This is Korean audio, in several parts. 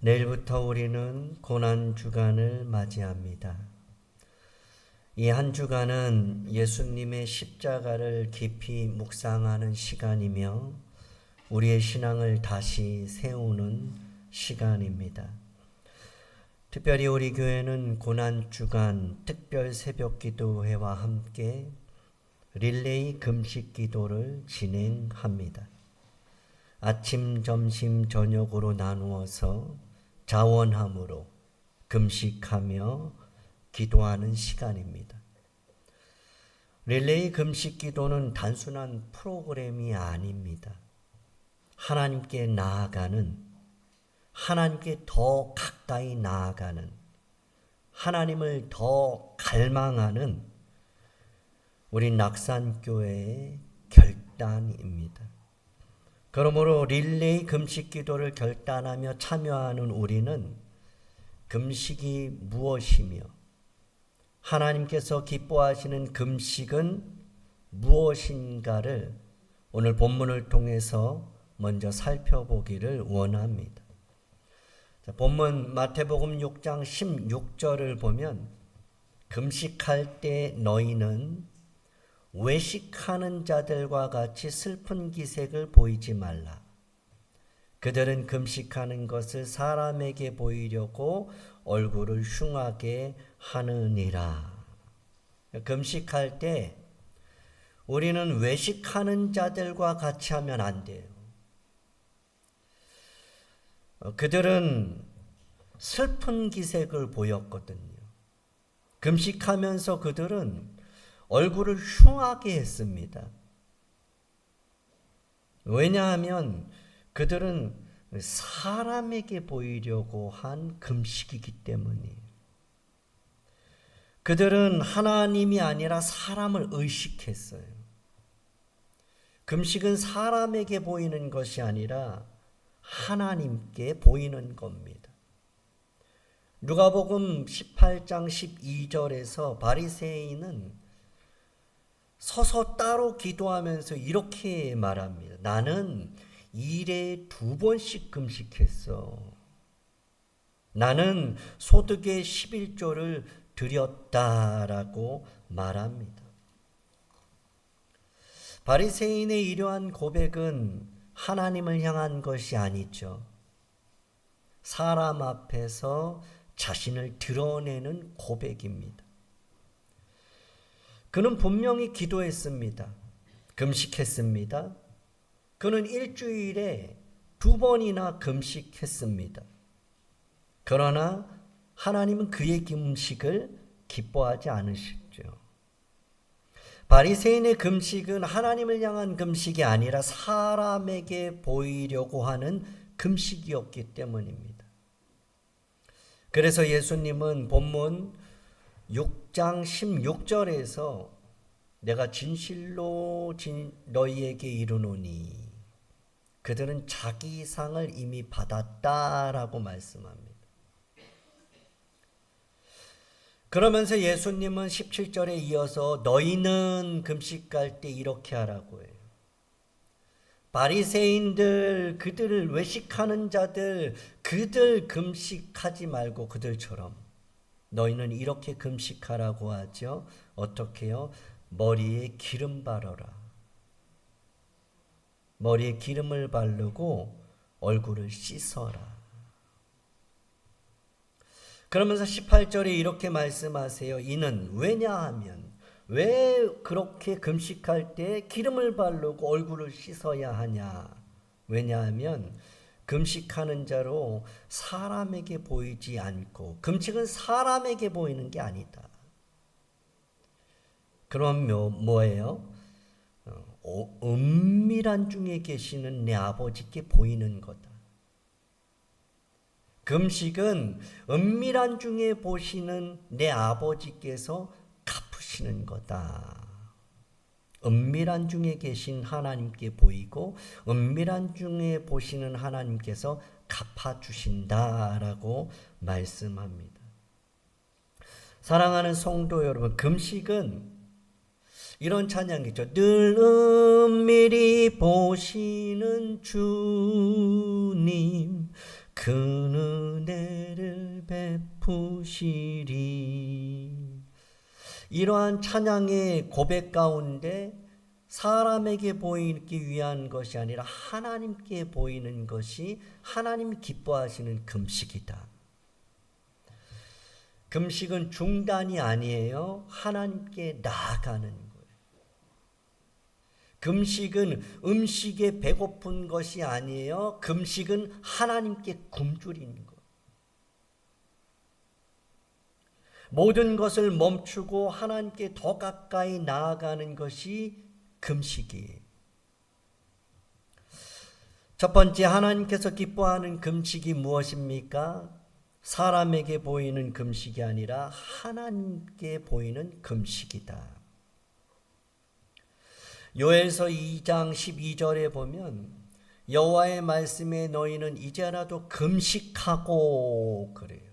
내일부터 우리는 고난주간을 맞이합니다. 이 한 주간은 예수님의 십자가를 깊이 묵상하는 시간이며 우리의 신앙을 다시 세우는 시간입니다. 특별히 우리 교회는 고난주간 특별 새벽기도회와 함께 릴레이 금식기도를 진행합니다. 아침, 점심, 저녁으로 나누어서 자원함으로 금식하며 기도하는 시간입니다. 릴레이 금식 기도는 단순한 프로그램이 아닙니다. 하나님께 나아가는, 하나님께 더 가까이 나아가는, 하나님을 더 갈망하는 우리 낙산교회의 결단입니다. 그러므로 릴레이 금식 기도를 결단하며 참여하는 우리는 금식이 무엇이며 하나님께서 기뻐하시는 금식은 무엇인가를 오늘 본문을 통해서 먼저 살펴보기를 원합니다. 본문 마태복음 6장 16절을 보면 금식할 때 너희는 외식하는 자들과 같이 슬픈 기색을 보이지 말라. 그들은 금식하는 것을 사람에게 보이려고 얼굴을 흉하게 하느니라. 금식할 때 우리는 외식하는 자들과 같이 하면 안 돼요. 그들은 슬픈 기색을 보였거든요. 금식하면서 그들은 얼굴을 흉하게 했습니다. 왜냐하면 그들은 사람에게 보이려고 한 금식이기 때문이에요. 그들은 하나님이 아니라 사람을 의식했어요. 금식은 사람에게 보이는 것이 아니라 하나님께 보이는 겁니다. 누가복음 18장 12절에서 바리새인은 서서 따로 기도하면서 이렇게 말합니다. 나는 일에 2번씩 금식했어. 나는 소득의 11조를 드렸다라고 말합니다. 바리새인의 이러한 고백은 하나님을 향한 것이 아니죠. 사람 앞에서 자신을 드러내는 고백입니다. 그는 분명히 기도했습니다. 금식했습니다. 그는 일주일에 2번이나 금식했습니다. 그러나 하나님은 그의 금식을 기뻐하지 않으시죠. 바리새인의 금식은 하나님을 향한 금식이 아니라 사람에게 보이려고 하는 금식이었기 때문입니다. 그래서 예수님은 본문 6장 16절에서 내가 진실로 너희에게 이르노니 그들은 자기 상을 이미 받았다라고 말씀합니다. 그러면서 예수님은 17절에 이어서 너희는 금식할 때 이렇게 하라고 해요. 바리새인들, 그들을 외식하는 자들, 그들 금식하지 말고 그들처럼 너희는 이렇게 금식하라고 하죠. 어떻게 해요? 머리에 기름 바르라. 머리에 기름을 바르고 얼굴을 씻어라. 그러면서 18절에 이렇게 말씀하세요. 이는 왜냐하면 왜 그렇게 금식할 때 기름을 바르고 얼굴을 씻어야 하냐? 왜냐하면 금식하는 자로 사람에게 보이지 않고 금식은 사람에게 보이는 게 아니다. 그럼 뭐예요? 은밀한 중에 계시는 내 아버지께 보이는 거다. 금식은 은밀한 중에 보시는 내 아버지께서 갚으시는 거다. 은밀한 중에 계신 하나님께 보이고 은밀한 중에 보시는 하나님께서 갚아주신다라고 말씀합니다. 사랑하는 성도 여러분, 금식은 이런 찬양이죠. 늘 은밀히 보시는 주님, 그는 주시리. 이러한 찬양의 고백 가운데 사람에게 보이기 위한 것이 아니라 하나님께 보이는 것이 하나님이 기뻐하시는 금식이다. 금식은 중단이 아니에요. 하나님께 나아가는 거예요. 금식은 음식에 배고픈 것이 아니에요. 금식은 하나님께 굶주리는 거예요. 모든 것을 멈추고 하나님께 더 가까이 나아가는 것이 금식이에요. 첫 번째, 하나님께서 기뻐하는 금식이 무엇입니까? 사람에게 보이는 금식이 아니라 하나님께 보이는 금식이다. 요엘서 2장 12절에 보면 여호와의 말씀에 너희는 이제라도 금식하고 그래요.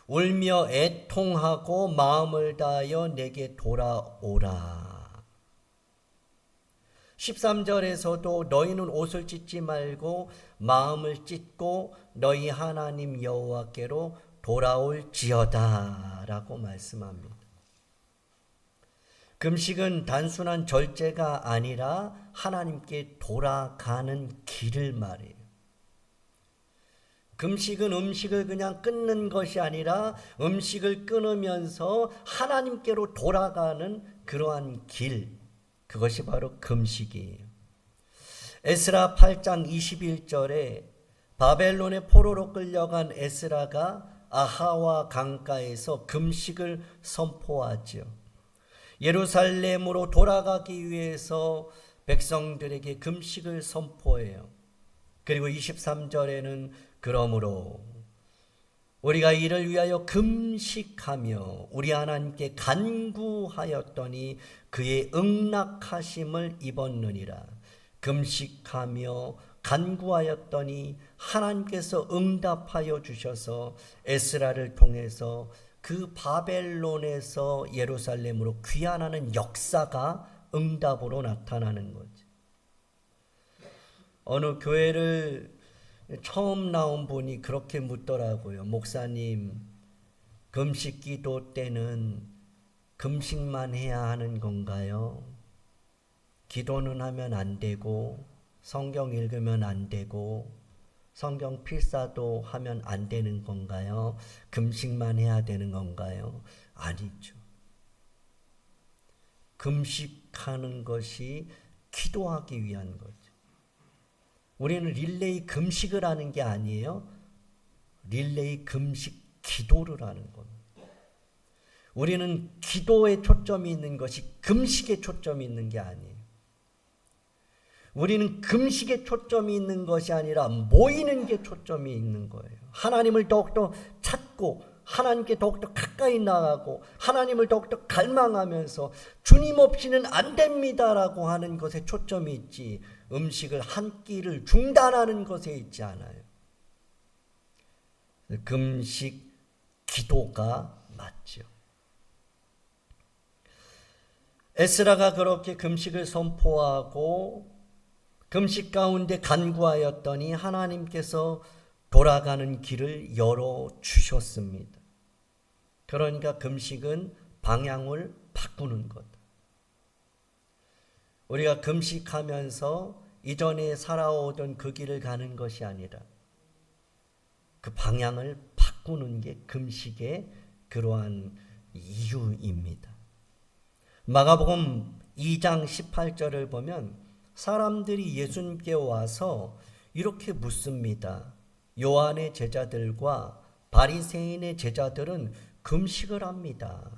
울며 애통하고 마음을 다하여 내게 돌아오라. 13절에서도 너희는 옷을 찢지 말고 마음을 찢고 너희 하나님 여호와께로 돌아올지어다 라고 말씀합니다. 금식은 단순한 절제가 아니라 하나님께 돌아가는 길을 말해요. 금식은 음식을 그냥 끊는 것이 아니라 음식을 끊으면서 하나님께로 돌아가는 그러한 길, 그것이 바로 금식이에요. 에스라 8장 21절에 바벨론의 포로로 끌려간 에스라가 아하와 강가에서 금식을 선포하죠. 예루살렘으로 돌아가기 위해서 백성들에게 금식을 선포해요. 그리고 23절에는 그러므로 우리가 이를 위하여 금식하며 우리 하나님께 간구하였더니 그의 응낙하심을 입었느니라. 금식하며 간구하였더니 하나님께서 응답하여 주셔서 에스라를 통해서 그 바벨론에서 예루살렘으로 귀환하는 역사가 응답으로 나타나는 거죠. 어느 교회를 처음 나온 분이 그렇게 묻더라고요. 목사님, 금식 기도 때는 금식만 해야 하는 건가요? 기도는 하면 안 되고 성경 읽으면 안 되고 성경 필사도 하면 안 되는 건가요? 금식만 해야 되는 건가요? 아니죠. 금식하는 것이 기도하기 위한 거죠. 우리는 릴레이 금식을 하는 게 아니에요. 릴레이 금식 기도를 하는 겁니다. 우리는 기도에 초점이 있는 것이 금식에 초점이 있는 게 아니에요. 우리는 금식에 초점이 있는 것이 아니라 모이는 게 초점이 있는 거예요. 하나님을 더욱더 찾고 하나님께 더욱더 가까이 나가고 하나님을 더욱더 갈망하면서 주님 없이는 안 됩니다라고 하는 것에 초점이 있지, 음식을 한 끼를 중단하는 것에 있지 않아요. 금식 기도가 맞죠. 에스라가 그렇게 금식을 선포하고 금식 가운데 간구하였더니 하나님께서 돌아가는 길을 열어주셨습니다. 그러니까 금식은 방향을 바꾸는 것. 우리가 금식하면서 이전에 살아오던 그 길을 가는 것이 아니라 그 방향을 바꾸는 게 금식의 그러한 이유입니다. 마가복음 2장 18절을 보면 사람들이 예수님께 와서 이렇게 묻습니다. 요한의 제자들과 바리새인의 제자들은 금식을 합니다.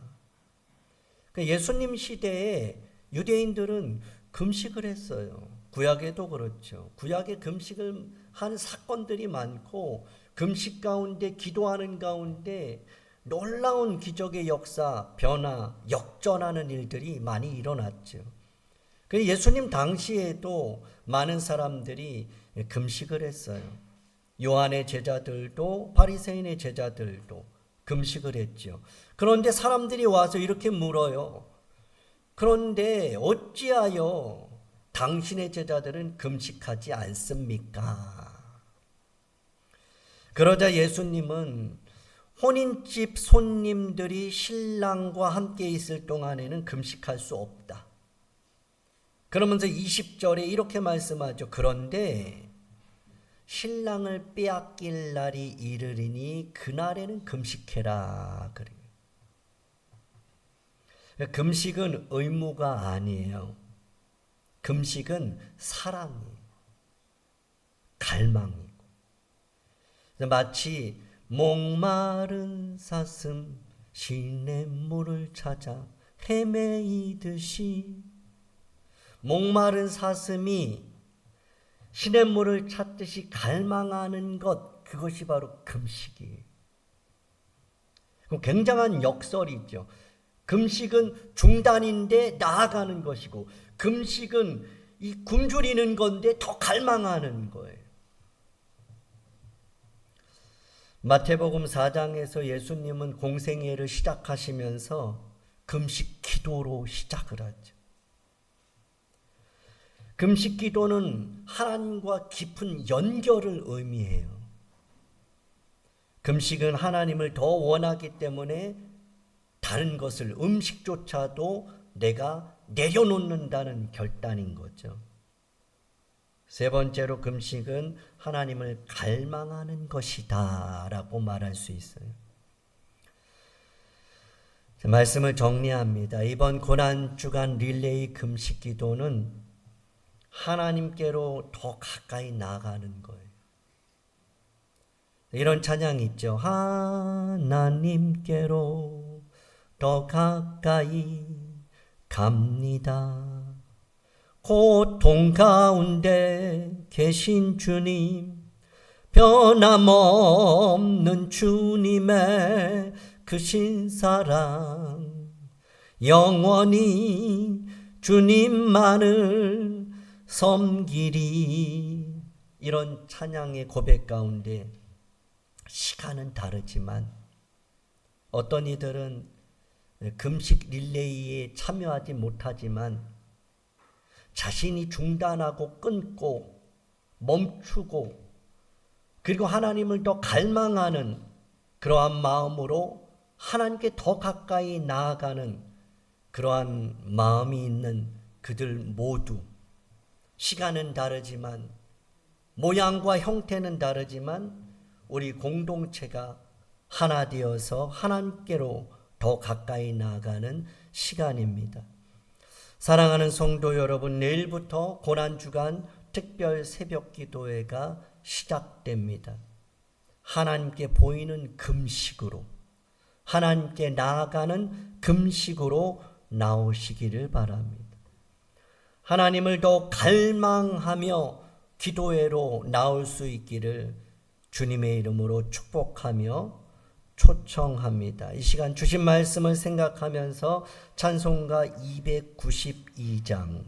예수님 시대에 유대인들은 금식을 했어요. 구약에도 그렇죠. 구약에 금식을 한 사건들이 많고 금식 가운데 기도하는 가운데 놀라운 기적의 역사, 변화, 역전하는 일들이 많이 일어났죠. 예수님 당시에도 많은 사람들이 금식을 했어요. 요한의 제자들도 바리새인의 제자들도 금식을 했죠. 그런데 사람들이 와서 이렇게 물어요. 그런데 어찌하여 당신의 제자들은 금식하지 않습니까? 그러자 예수님은 혼인집 손님들이 신랑과 함께 있을 동안에는 금식할 수 없다. 그러면서 20절에 이렇게 말씀하죠. 그런데 신랑을 빼앗길 날이 이르리니 그날에는 금식해라. 그래요. 금식은 의무가 아니에요. 금식은 사랑이에요. 갈망이고. 마치 목마른 사슴 시냇물을 찾아 헤매이듯이 목마른 사슴이 시냇물을 찾듯이 갈망하는 것, 그것이 바로 금식이에요. 굉장한 역설이죠. 금식은 중단인데 나아가는 것이고, 금식은 이 굶주리는 건데 더 갈망하는 거예요. 마태복음 4장에서 예수님은 공생애를 시작하시면서 금식 기도로 시작을 하죠. 금식 기도는 하나님과 깊은 연결을 의미해요. 금식은 하나님을 더 원하기 때문에 다른 것을, 음식조차도 내가 내려놓는다는 결단인 거죠. 세 번째로 금식은 하나님을 갈망하는 것이다 라고 말할 수 있어요. 말씀을 정리합니다. 이번 고난주간 릴레이 금식 기도는 하나님께로 더 가까이 나아가는 거예요. 이런 찬양이 있죠. 하나님께로 더 가까이 갑니다. 고통 가운데 계신 주님, 변함없는 주님의 크신 사랑, 영원히 주님만을 섬기리. 이런 찬양의 고백 가운데 시간은 다르지만 어떤 이들은 금식 릴레이에 참여하지 못하지만 자신이 중단하고 끊고 멈추고 그리고 하나님을 더 갈망하는 그러한 마음으로 하나님께 더 가까이 나아가는 그러한 마음이 있는 그들 모두, 시간은 다르지만 모양과 형태는 다르지만 우리 공동체가 하나 되어서 하나님께로 더 가까이 나아가는 시간입니다. 사랑하는 성도 여러분, 내일부터 고난주간 특별 새벽 기도회가 시작됩니다. 하나님께 보이는 금식으로, 하나님께 나아가는 금식으로 나오시기를 바랍니다. 하나님을 더 갈망하며 기도회로 나올 수 있기를 주님의 이름으로 축복하며 초청합니다. 이 시간 주신 말씀을 생각하면서 찬송가 292장